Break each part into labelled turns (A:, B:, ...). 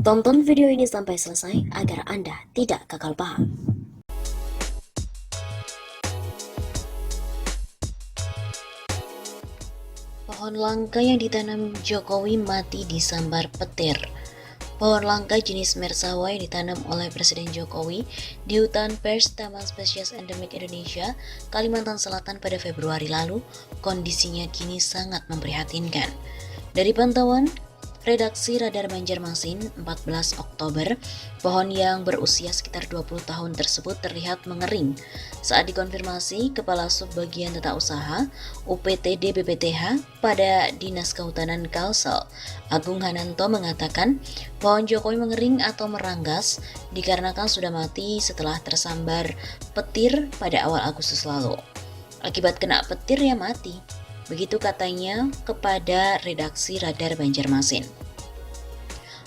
A: Tonton video ini sampai selesai agar Anda tidak gagal paham. Pohon langka yang ditanam Jokowi mati disambar petir. Pohon langka jenis Mersawa yang ditanam oleh Presiden Jokowi di hutan pers Taman Spesies Endemik Indonesia, Kalimantan Selatan pada Februari lalu, kondisinya kini sangat memprihatinkan. Dari pantauan Redaksi Radar Banjarmasin 14 Oktober, pohon yang berusia sekitar 20 tahun tersebut terlihat mengering. Saat dikonfirmasi, Kepala Subbagian Tata Usaha UPTD BPTH pada Dinas Kehutanan Kalsel, Agung Hananto mengatakan pohon Jokowi mengering atau meranggas dikarenakan sudah mati setelah tersambar petir pada awal Agustus lalu. Akibat kena petir ya mati. Begitu katanya kepada redaksi Radar Banjarmasin.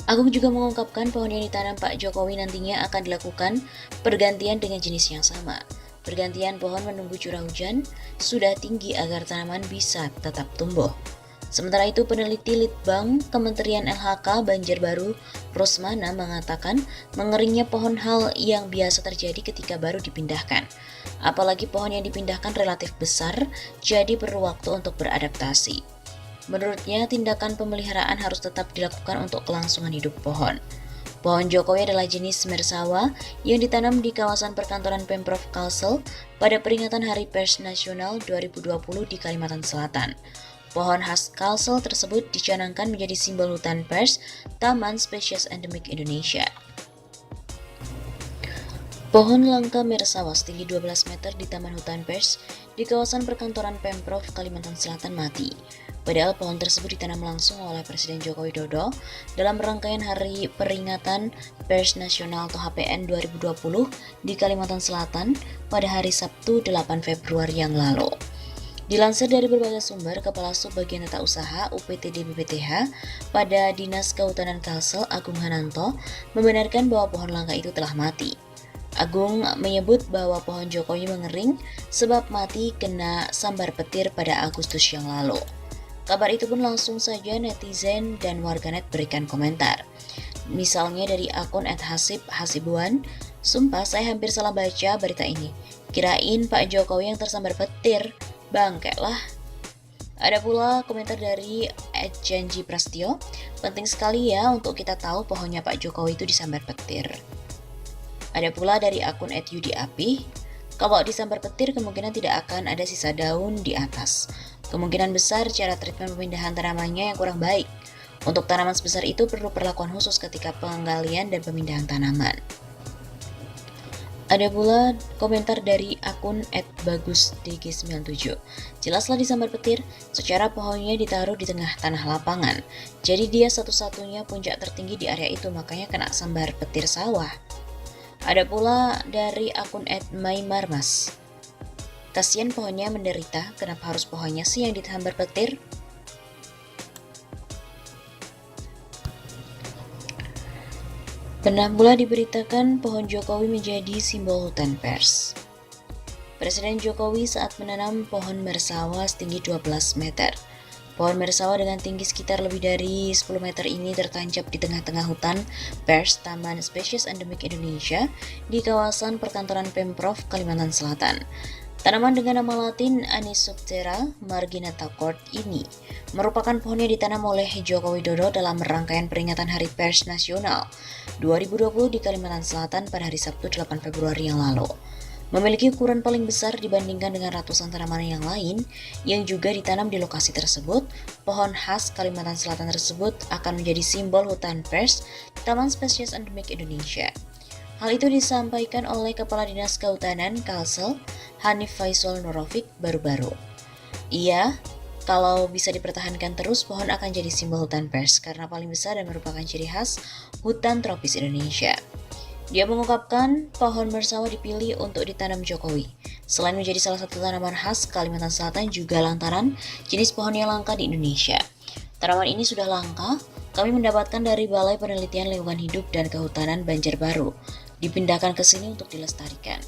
A: Agung juga mengungkapkan pohon yang ditanam Pak Jokowi nantinya akan dilakukan pergantian dengan jenis yang sama. Pergantian pohon menunggu curah hujan sudah tinggi agar tanaman bisa tetap tumbuh. Sementara itu, peneliti Litbang Kementerian LHK Banjarbaru Rosmana mengatakan mengeringnya pohon hal yang biasa terjadi ketika baru dipindahkan. Apalagi pohon yang dipindahkan relatif besar, jadi perlu waktu untuk beradaptasi. Menurutnya, tindakan pemeliharaan harus tetap dilakukan untuk kelangsungan hidup pohon. Pohon Jokowi adalah jenis Mersawa yang ditanam di kawasan perkantoran Pemprov Kalsel pada peringatan Hari Pers Nasional 2020 di Kalimantan Selatan. Pohon khas Kalsel tersebut dicanangkan menjadi simbol hutan pers Taman Spesies Endemik Indonesia. Pohon langka Mersawa setinggi 12 meter di Taman Hutan Pers di kawasan perkantoran Pemprov Kalimantan Selatan mati. Padahal pohon tersebut ditanam langsung oleh Presiden Joko Widodo dalam rangkaian Hari Peringatan Pers Nasional atau HPN 2020 di Kalimantan Selatan pada hari Sabtu 8 Februari yang lalu. Dilansir dari berbagai sumber, Kepala Subbagian Tata Usaha UPTD BPTH pada Dinas Kehutanan Kalsel, Agung Hananto, membenarkan bahwa pohon langka itu telah mati. Agung menyebut bahwa pohon Jokowi mengering sebab mati kena sambar petir pada Agustus yang lalu. Kabar itu pun langsung saja netizen dan warganet berikan komentar. Misalnya dari akun @hasib_hasibuan, "Sumpah saya hampir salah baca berita ini. Kirain Pak Jokowi yang tersambar petir. Bangke lah." Ada pula komentar dari @janji Prastio, "Penting sekali ya untuk kita tahu pohonnya Pak Jokowi itu disambar petir." Ada pula dari akun @yudiapi, "Kalau disambar petir kemungkinan tidak akan ada sisa daun di atas. Kemungkinan besar cara treatment pemindahan tanamannya yang kurang baik. Untuk tanaman sebesar itu perlu perlakuan khusus ketika penggalian dan pemindahan tanaman." Ada pula komentar dari akun @bagusdg97. "Jelaslah disambar petir, secara pohonnya ditaruh di tengah tanah lapangan. Jadi dia satu-satunya puncak tertinggi di area itu, makanya kena sambar petir sawah." Ada pula dari akun @maimarmas. "Kasian pohonnya menderita, kenapa harus pohonnya sih yang disambar petir?" Pernah pula diberitakan pohon Jokowi menjadi simbol hutan pers. Presiden Jokowi saat menanam pohon Mersawa setinggi 12 meter. Pohon Mersawa dengan tinggi sekitar lebih dari 10 meter ini tertancap di tengah-tengah hutan pers Taman Spesies Endemik Indonesia di kawasan perkantoran Pemprov Kalimantan Selatan. Tanaman dengan nama latin Anisoptera marginata Court ini merupakan pohon yang ditanam oleh Joko Widodo dalam rangkaian peringatan Hari Pers Nasional 2020 di Kalimantan Selatan pada hari Sabtu 8 Februari yang lalu. Memiliki ukuran paling besar dibandingkan dengan ratusan tanaman yang lain yang juga ditanam di lokasi tersebut, pohon khas Kalimantan Selatan tersebut akan menjadi simbol hutan pers Taman Spesies Endemik Indonesia. Hal itu disampaikan oleh Kepala Dinas Kehutanan Kalsel, Hanif Faisal Nurofik, baru-baru. Iya, kalau bisa dipertahankan terus, pohon akan jadi simbol hutan pers karena paling besar dan merupakan ciri khas hutan tropis Indonesia. Dia mengungkapkan pohon Mersawa dipilih untuk ditanam Jokowi. Selain menjadi salah satu tanaman khas Kalimantan Selatan juga lantaran jenis pohon yang langka di Indonesia. Tanaman ini sudah langka, kami mendapatkan dari Balai Penelitian Lingkungan Hidup dan Kehutanan Banjarbaru. Dipindahkan ke sini untuk dilestarikan.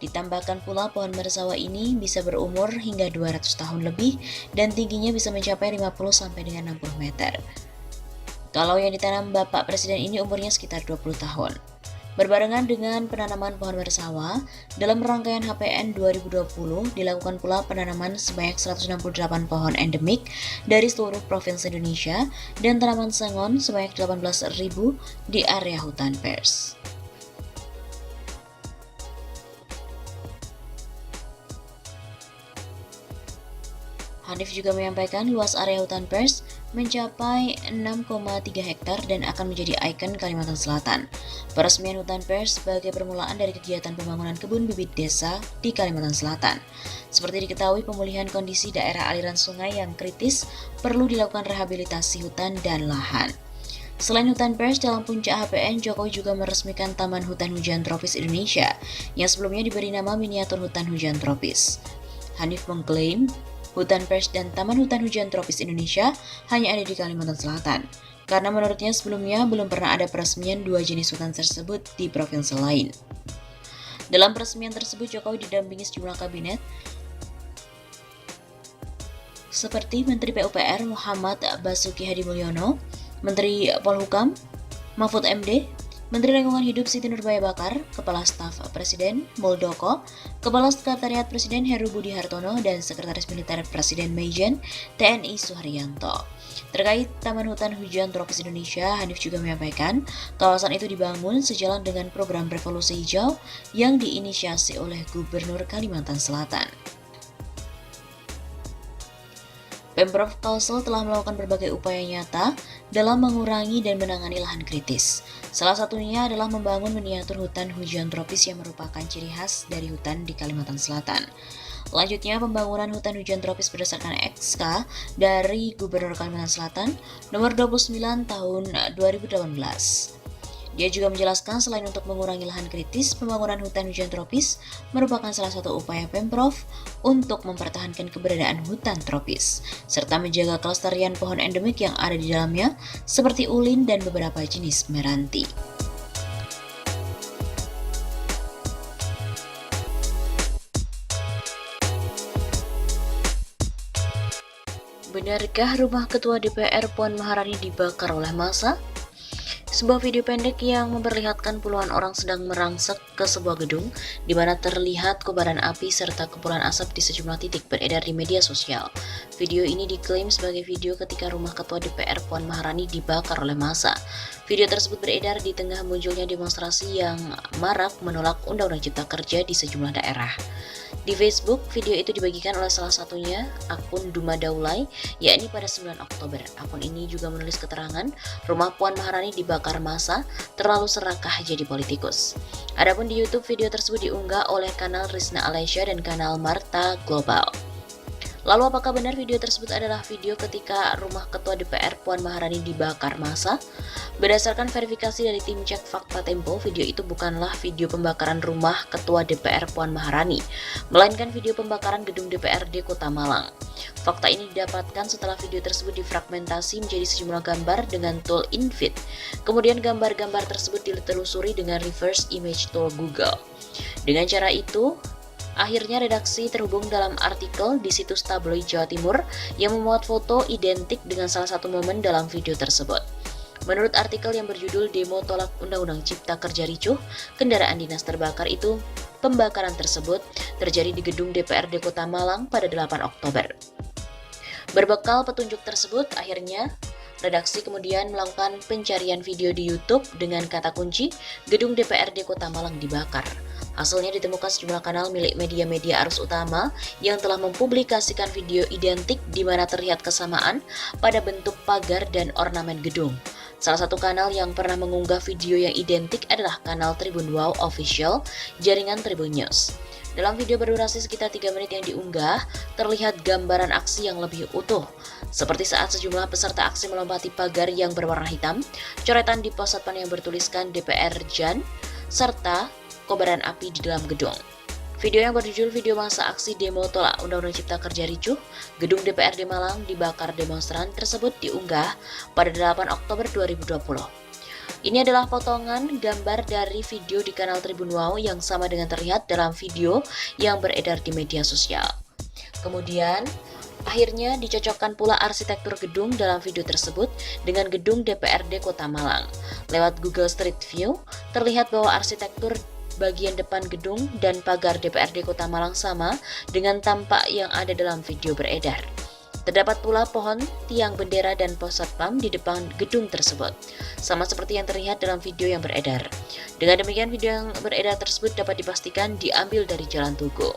A: Ditambahkan pula pohon Mersawa ini bisa berumur hingga 200 tahun lebih dan tingginya bisa mencapai 50 sampai dengan 60 meter. Kalau yang ditanam Bapak Presiden ini umurnya sekitar 20 tahun. Berbarengan dengan penanaman pohon bersawah, dalam rangkaian HPN 2020 dilakukan pula penanaman sebanyak 168 pohon endemik dari seluruh provinsi Indonesia dan tanaman sengon sebanyak 18.000 di area hutan pers. Hanif juga menyampaikan luas area hutan pers mencapai 6,3 hektar dan akan menjadi ikon Kalimantan Selatan. Peresmian hutan pers sebagai permulaan dari kegiatan pembangunan kebun bibit desa di Kalimantan Selatan. Seperti diketahui, pemulihan kondisi daerah aliran sungai yang kritis perlu dilakukan rehabilitasi hutan dan lahan. Selain hutan pers, dalam puncak HPN, Jokowi juga meresmikan Taman Hutan Hujan Tropis Indonesia yang sebelumnya diberi nama Miniatur Hutan Hujan Tropis. Hanif mengklaim hutan pers dan Taman Hutan Hujan Tropis Indonesia hanya ada di Kalimantan Selatan, karena menurutnya sebelumnya belum pernah ada peresmian dua jenis hutan tersebut di provinsi lain. Dalam peresmian tersebut, Jokowi didampingi sejumlah kabinet, seperti Menteri PUPR Muhammad Basuki Hadimulyono, Menteri Polhukam Mahfud MD, Menteri Lingkungan Hidup Siti Nurbaya Bakar, Kepala Staf Presiden Muldoko, Kepala Sekretariat Presiden Heru Budi Hartono, dan Sekretaris Militer Presiden Maijen TNI Suharyanto. Terkait Taman Hutan Hujan Tropis Indonesia, Hanif juga menyampaikan kawasan itu dibangun sejalan dengan program Revolusi Hijau yang diinisiasi oleh Gubernur Kalimantan Selatan. Pemprov Kalsel telah melakukan berbagai upaya nyata dalam mengurangi dan menangani lahan kritis. Salah satunya adalah membangun miniatur hutan hujan tropis yang merupakan ciri khas dari hutan di Kalimantan Selatan. Selanjutnya, pembangunan hutan hujan tropis berdasarkan SK dari Gubernur Kalimantan Selatan nomor 29 tahun 2018. Dia juga menjelaskan selain untuk mengurangi lahan kritis, pembangunan hutan hujan tropis merupakan salah satu upaya Pemprov untuk mempertahankan keberadaan hutan tropis, serta menjaga kelestarian pohon endemik yang ada di dalamnya, seperti ulin dan beberapa jenis meranti. Benarkah rumah Ketua DPR Puan Maharani dibakar oleh massa? Sebuah video pendek yang memperlihatkan puluhan orang sedang merangsek ke sebuah gedung di mana terlihat kobaran api serta kepulan asap di sejumlah titik beredar di media sosial. Video ini diklaim sebagai video ketika rumah Ketua DPR Puan Maharani dibakar oleh massa. Video tersebut beredar di tengah munculnya demonstrasi yang marak menolak Undang-Undang Cipta Kerja di sejumlah daerah. Di Facebook, video itu dibagikan oleh salah satunya akun Duma Daulay, yakni pada 9 Oktober. Akun ini juga menulis keterangan, rumah Puan Maharani dibakar massa, terlalu serakah jadi politikus. Adapun di YouTube, video tersebut diunggah oleh kanal Rizna Alesya dan kanal Marta Global. Lalu apakah benar video tersebut adalah video ketika rumah Ketua DPR Puan Maharani dibakar massa? Berdasarkan verifikasi dari tim cek fakta Tempo, video itu bukanlah video pembakaran rumah Ketua DPR Puan Maharani, melainkan video pembakaran gedung DPRD Kota Malang. Fakta ini didapatkan setelah video tersebut difragmentasi menjadi sejumlah gambar dengan tool Infit. Kemudian gambar-gambar tersebut ditelusuri dengan reverse image tool Google. Dengan cara itu, akhirnya redaksi terhubung dalam artikel di situs tabloid Jawa Timur yang memuat foto identik dengan salah satu momen dalam video tersebut. Menurut artikel yang berjudul Demo Tolak Undang-Undang Cipta Kerja Ricuh, kendaraan dinas terbakar itu, pembakaran tersebut terjadi di gedung DPRD Kota Malang pada 8 Oktober. Berbekal petunjuk tersebut, akhirnya redaksi kemudian melakukan pencarian video di YouTube dengan kata kunci gedung DPRD Kota Malang dibakar. Hasilnya ditemukan sejumlah kanal milik media-media arus utama yang telah mempublikasikan video identik di mana terlihat kesamaan pada bentuk pagar dan ornamen gedung. Salah satu kanal yang pernah mengunggah video yang identik adalah kanal Tribun Wow Official, jaringan Tribun News. Dalam video berdurasi sekitar 3 menit yang diunggah, terlihat gambaran aksi yang lebih utuh, seperti saat sejumlah peserta aksi melompati pagar yang berwarna hitam, coretan di pos satpam yang bertuliskan DPR Jan, serta kobaran api di dalam gedung. Video yang berjudul Video Masa Aksi Demo Tolak Undang-Undang Cipta Kerja Ricuh, gedung DPRD Malang dibakar demonstran tersebut diunggah pada 8 Oktober 2020. Ini adalah potongan gambar dari video di kanal Tribun Wow yang sama dengan terlihat dalam video yang beredar di media sosial. Kemudian, Akhirnya dicocokkan pula arsitektur gedung dalam video tersebut dengan gedung DPRD Kota Malang. Lewat Google Street View, terlihat bahwa arsitektur bagian depan gedung dan pagar DPRD Kota Malang sama dengan tampak yang ada dalam video beredar. Terdapat pula pohon, tiang bendera, dan pos satpam di depan gedung tersebut, sama seperti yang terlihat dalam video yang beredar. Dengan demikian, video yang beredar tersebut dapat dipastikan diambil dari Jalan Tugu.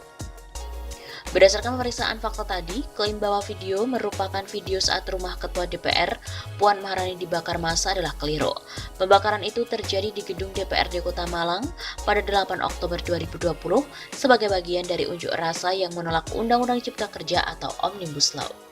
A: Berdasarkan pemeriksaan fakta tadi, klaim bahwa video merupakan video saat rumah Ketua DPR, Puan Maharani dibakar massa adalah keliru. Pembakaran itu terjadi di gedung DPRD Kota Malang pada 8 Oktober 2020 sebagai bagian dari unjuk rasa yang menolak Undang-Undang Cipta Kerja atau Omnibus Law.